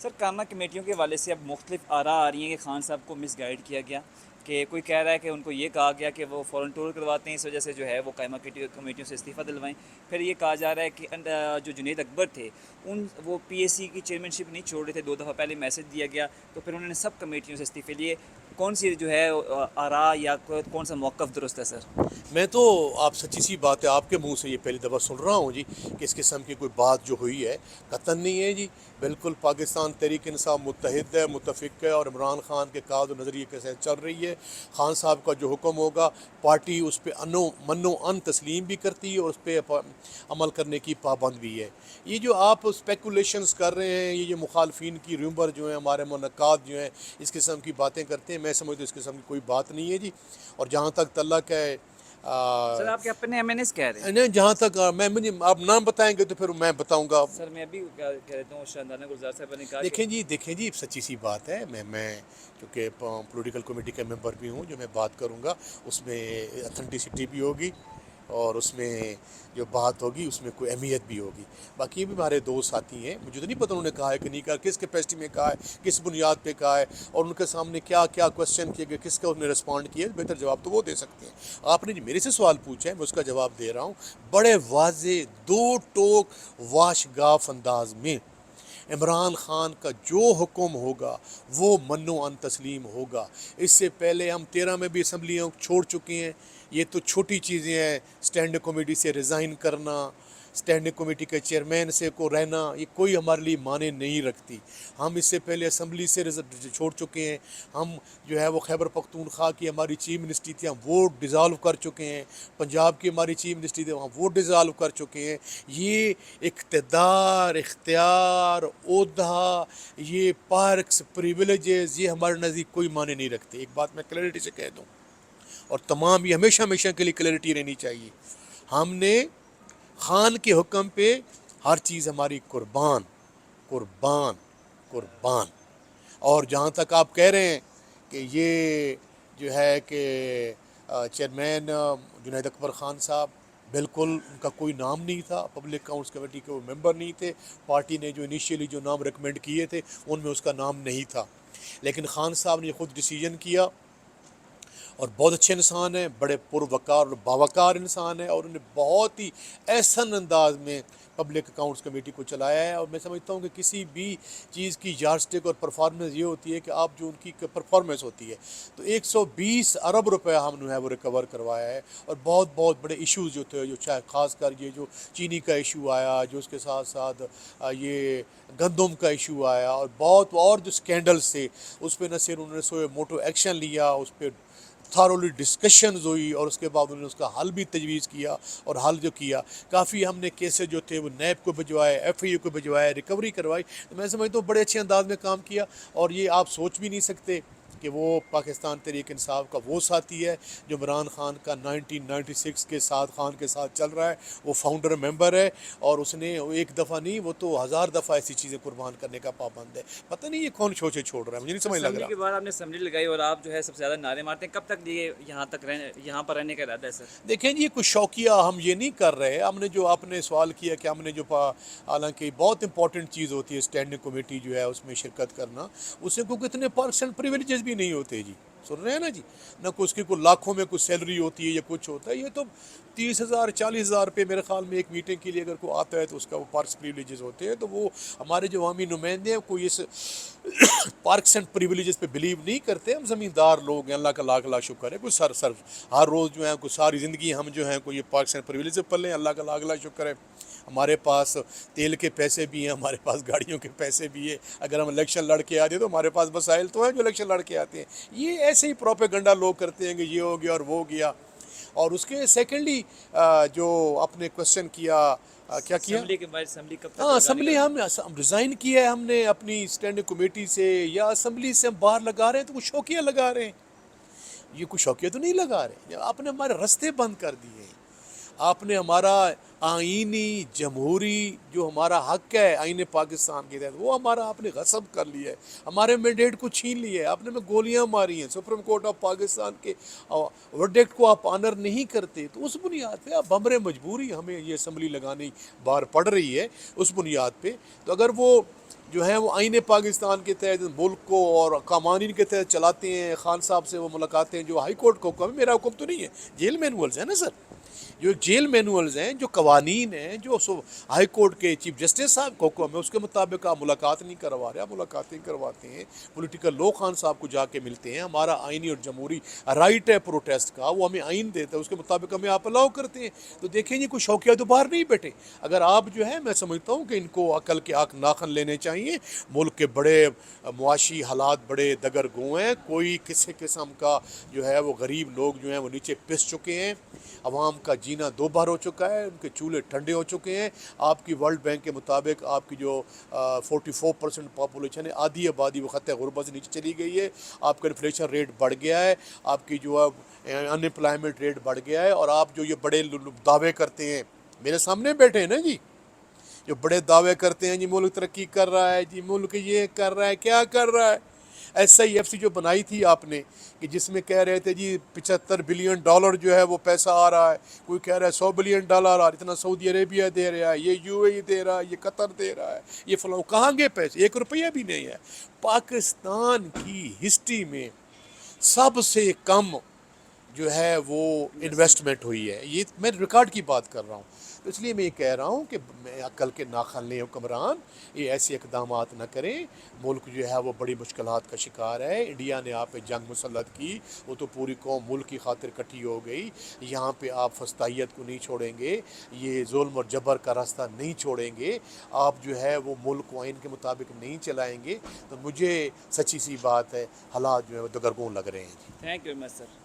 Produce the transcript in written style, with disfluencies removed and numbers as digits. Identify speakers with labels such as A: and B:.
A: سر قائمہ کمیٹیوں کے حوالے سے اب مختلف آراء آ رہی ہیں کہ خان صاحب کو مس گائیڈ کیا گیا، کہ کوئی کہہ رہا ہے کہ ان کو یہ کہا گیا کہ وہ فوراً ٹور کرواتے ہیں، اس وجہ سے جو ہے وہ قائمہ کمیٹیوں سے استعفیٰ دلوائیں۔ پھر یہ کہا جا رہا ہے کہ جو جنید اکبر تھے وہ پی ایس سی کی چیئرمین شپ نہیں چھوڑ رہے تھے، 2 دفعہ پہلے میسج دیا گیا تو پھر انہوں نے سب کمیٹیوں سے استعفے لیے۔ کون سی جو ہے آراء یا کون سا موقف درست ہے سر؟
B: میں تو آپ سچی سی بات ہے آپ کے منہ سے یہ پہلی دفعہ سن رہا ہوں جی کہ اس قسم کی کوئی بات جو ہوئی ہے قطعاً نہیں ہے جی۔ بالکل پاکستان تحریک انصاف متحد ہے، متفق ہے، اور عمران خان کے قائد و نظریے کے ساتھ چل رہی ہے۔ خان صاحب کا جو حکم ہوگا پارٹی اس پہ منو ان تسلیم بھی کرتی ہے اور اس پہ عمل کرنے کی پابند بھی ہے۔ یہ جو آپ اسپیکولیشنز کر رہے ہیں، یہ مخالفین کی ریومر جو ہیں، ہمارے منعقد جو ہیں اس قسم کی باتیں کرتے ہیں، میں سمجھتا ہوں اس قسم کی کوئی بات نہیں ہے جی۔ اور جہاں تک تعلق ہے
A: سر آپ کے اپنے ایم این ایس کہہ رہے ہیں؟
B: نہیں، جہاں تک آپ نام بتائیں گے تو پھر میں بتاؤں گا۔
A: سر میں ابھی کہہ دیتا ہوں، شاندانہ گلزار صاحب نے کہا کہ
B: دیکھیں جی سچی سی بات ہے، میں چونکہ پولیٹیکل کمیٹی کا ممبر بھی ہوں، جو میں بات کروں گا اس میں اتھینٹسٹی بھی ہوگی اور اس میں جو بات ہوگی اس میں کوئی اہمیت بھی ہوگی۔ باقی بھی ہمارے دو ساتھی ہیں، مجھے تو نہیں پتہ انہوں نے کہا ہے کہ نہیں کہا، کس کیپیسٹی میں کہا ہے، کس بنیاد پہ کہا ہے، اور ان کے سامنے کیا کیا کوسچن کیے گئے، کس کا انہوں نے رسپونڈ کیا، بہتر جواب تو وہ دے سکتے ہیں۔ آپ نے جو میرے سے سوال پوچھا ہے میں اس کا جواب دے رہا ہوں بڑے واضح، دو ٹوک واش گاف انداز میں۔ عمران خان کا جو حکم ہوگا وہ منو ان تسلیم ہوگا۔ اس سے پہلے ہم 13 میں بھی اسمبلیاں چھوڑ چکے ہیں، یہ تو چھوٹی چیزیں ہیں، اسٹینڈنگ کمیٹی سے ریزائن کرنا، اسٹینڈنگ کمیٹی کے چیئرمین سے کو رہنا، یہ کوئی ہمارے لیے معنی نہیں رکھتی۔ ہم اس سے پہلے اسمبلی سے چھوڑ چکے ہیں، ہم جو ہے وہ خیبر پختونخوا کی ہماری چیف منسٹری تھی، ہم وہ ڈیزالو کر چکے ہیں، پنجاب کی ہماری چیف منسٹری تھی، ہم وہ ڈیزالو کر چکے ہیں۔ یہ اقتدار، اختیار، عہدہ، یہ پارکس، پریویلیجز، یہ ہمارے نزدیک کوئی معنی نہیں رکھتے۔ ایک بات میں کلیئرٹی سے کہہ دوں، اور تمام یہ ہمیشہ کے لیے کلیئرٹی رہنی چاہیے، ہم نے خان کے حکم پہ ہر چیز ہماری قربان قربان قربان۔ اور جہاں تک آپ کہہ رہے ہیں کہ یہ جو ہے کہ چیئرمین جنید اکبر خان صاحب، بالکل ان کا کوئی نام نہیں تھا، پبلک اکاؤنٹس کمیٹی کے وہ ممبر نہیں تھے، پارٹی نے جو انیشیلی جو نام ریکمینڈ کیے تھے ان میں اس کا نام نہیں تھا، لیکن خان صاحب نے خود ڈیسیجن کیا، اور بہت اچھے انسان ہیں، بڑے پروقار اور باوقار انسان ہیں، اور انہیں بہت ہی احسن انداز میں پبلک اکاؤنٹس کمیٹی کو چلایا ہے۔ اور میں سمجھتا ہوں کہ کسی بھی چیز کی یارڈسٹک اور پرفارمنس یہ ہوتی ہے کہ آپ جو ان کی پرفارمنس ہوتی ہے، تو 120 ارب روپے ہم نے وہ ریکور کروایا ہے، اور بہت بہت بڑے ایشوز جو تھے، جو چاہے خاص کر یہ جو چینی کا ایشو آیا، جو اس کے ساتھ ساتھ یہ گندم کا ایشو آیا، اور بہت اور جو سکینڈلز تھے، اس پہ نہ صرف انہوں نے سو موٹو ایکشن لیا، اس پہ تھارولی ڈسکشنز ہوئی، اور اس کے بعد انہوں نے اس کا حل بھی تجویز کیا، اور حل جو کیا کافی ہم نے کیسز جو تھے وہ نیب کو بھجوائے، ایف آئی اے کو بھجوائے، ریکوری کروائی۔ تو میں سمجھتا ہوں بڑے اچھے انداز میں کام کیا، اور یہ آپ سوچ بھی نہیں سکتے کہ وہ پاکستان تحریک انصاف کا وہ ساتھی ہے جو عمران خان کا 1996 کے ساتھ خان کے ساتھ چل رہا ہے، وہ فاؤنڈر ممبر ہے، اور اس نے ایک دفعہ نہیں وہ تو 1000 دفعہ ایسی چیزیں قربان کرنے کا پابند ہے۔ پتہ نہیں یہ کون چھوچے چھوڑ رہا ہے، مجھے نہیں سمجھ لگ
A: اسمبلی
B: رہا۔
A: کے بعد آپ نے اسمبلی لگائی اور آپ جو ہے سب سے زیادہ نعرے مارتے ہیں، کب تک یہ یہاں پر رہنے کا ارادہ ہے سر؟
B: دیکھیں جی کچھ شوقیہ ہم یہ نہیں کر رہے، ہم نے جو آپ نے سوال کیا کہ ہم نے جو حالانکہ بہت امپورٹنٹ چیز ہوتی ہے اسٹینڈنگ کمیٹی جو ہے اس میں شرکت کرنا، اس سے کوئی اتنے پرسنٹ پریویلیجز بھی نہیں ہوتے جی، سن رہے ہیں نا جی، نہ کوئی اس کی کوئی لاکھوں میں کوئی سیلری ہوتی ہے یا کچھ ہوتا ہے، یہ تو 30,000 40,000 روپے میرے خیال میں ایک میٹنگ کے لیے اگر کوئی آتا ہے تو اس کا وہ پارکس پریویلیجز ہوتے ہیں، تو وہ ہمارے جو عوامی نمائندے ہیں کوئی اس پارکس اینڈ پریویلیجز پہ بلیو نہیں کرتے، ہم زمیندار لوگ ہیں، اللہ کا لاکھ لاکھ شکر ہے، کوئی سر ہر روز جو ہے کوئی ساری زندگی ہم جو ہیں کوئی یہ پارکس اینڈ پریویلیجز پر لیں، اللہ کا لاکھ لاکھ شکر ہے، ہمارے پاس تیل کے پیسے بھی ہیں، ہمارے پاس گاڑیوں کے پیسے بھی ہیں، اگر ہم الیکشن لڑ کے آتے ہیں تو ہمارے پاس وسائل تو ہیں جو الیکشن لڑ کے آتے ہیں۔ یہ ایسے ہی پروپیگنڈا لوگ کرتے ہیں کہ یہ ہو گیا اور وہ گیا۔ اور اس کے سیکنڈلی جو آپ نے کوشچن کیا کیا
A: اسمبلی کے بعد اسمبلی کب تک
B: ہاں
A: لگانے
B: اسمبلی
A: کا؟
B: ہم ریزائن کیا ہے ہم نے اپنی اسٹینڈنگ کمیٹی سے، یا اسمبلی سے ہم باہر لگا رہے ہیں تو کچھ شوقیہ لگا رہے ہیں، یہ کچھ شوقیہ تو نہیں لگا رہے، آپ نے ہمارے رستے بند کر دیے ہیں، آپ نے ہمارا آئینی جمہوری جو ہمارا حق ہے آئین پاکستان کے تحت وہ ہمارا آپ نے غصب کر لیا ہے، ہمارے مینڈیٹ کو چھین لیا ہے، آپ نے ہمیں گولیاں ماری ہیں، سپریم کورٹ آف پاکستان کے ورڈکٹ کو آپ آنر نہیں کرتے، تو اس بنیاد پہ اب بمرے مجبوری ہمیں یہ اسمبلی لگانی بار پڑ رہی ہے، اس بنیاد پہ تو اگر وہ جو ہیں وہ آئین پاکستان کے تحت ملک کو اور قوانین کے تحت چلاتے ہیں. خان صاحب سے وہ ملاقاتیں جو ہائی کورٹ کا حکم ہے، میرا حکم تو نہیں ہے، جیل مینولز ہیں نا سر، جو جیل مینولز ہیں، جو قوانین ہیں، جو ہائی کورٹ کے چیف جسٹس صاحب کا حکم ہے، اس کے مطابق آپ ملاقات نہیں کروا رہے، آپ ملاقاتیں کرواتے ہیں. پولیٹیکل لو خان صاحب کو جا کے ملتے ہیں. ہمارا آئینی اور جمہوری رائٹ ہے پروٹیسٹ کا، وہ ہمیں آئین دیتا ہے، اس کے مطابق ہمیں آپ الاؤ کرتے ہیں. تو دیکھیں یہ کوئی شوقیہ تو باہر نہیں بیٹھے. اگر آپ جو ہے، میں سمجھتا ہوں کہ ان کو عقل کے آنکھ ناخن لینے چاہیے. ملک کے بڑے معاشی حالات بڑے دگر گوں ہیں، کوئی کسی قسم کا جو ہے وہ غریب لوگ جو ہیں وہ نیچے پس چکے ہیں. عوام کا جینا دو بار ہو چکا ہے، ان کے چولہے ٹھنڈے ہو چکے ہیں. آپ کی ورلڈ بینک کے مطابق آپ کی جو 44% پاپولیشن ہے، آدھی آبادی وہ خطۂ غربت سے نیچے چلی گئی ہے. آپ کا انفلیشن ریٹ بڑھ گیا ہے، آپ کی جو ان امپلائمنٹ ریٹ بڑھ گیا ہے. اور آپ جو یہ بڑے دعوے کرتے ہیں، میرے سامنے بیٹھے ہیں نا جی، جو بڑے دعوے کرتے ہیں جی ملک ترقی کر رہا ہے، جی ملک یہ کر رہا ہے، کیا کر رہا ہے؟ SIFC جو بنائی تھی آپ نے، کہ جس میں کہہ رہے تھے جی $75 بلین جو ہے وہ پیسہ آ رہا ہے، کوئی کہہ رہا ہے $100 بلین آ رہا ہے، اتنا سعودی عربیہ دے رہا ہے، یہ UAE دے رہا ہے، یہ قطر دے رہا ہے، یہ فلاں. کہاں گئے پیسے؟ $1 بھی نہیں ہے. پاکستان کی ہسٹری میں سب سے کم جو ہے وہ انویسٹمنٹ ہوئی ہے. یہ میں ریکارڈ کی بات کر رہا ہوں. تو اس لیے میں یہ کہہ رہا ہوں کہ میں عقل کے ناخن لیں حکمران، یہ ایسے اقدامات نہ کریں. ملک جو ہے وہ بڑی مشکلات کا شکار ہے. انڈیا نے آپ پہ جنگ مسلط کی، وہ تو پوری قوم ملک کی خاطر اکٹھی ہو گئی. یہاں پہ آپ فسطائیت کو نہیں چھوڑیں گے، یہ ظلم اور جبر کا راستہ نہیں چھوڑیں گے، آپ جو ہے وہ ملک کو آئین کے مطابق نہیں چلائیں گے. تو مجھے سچی سی بات ہے، حالات جو ہے وہ دگرگوں لگ رہے ہیں.
A: Thank you very much sir.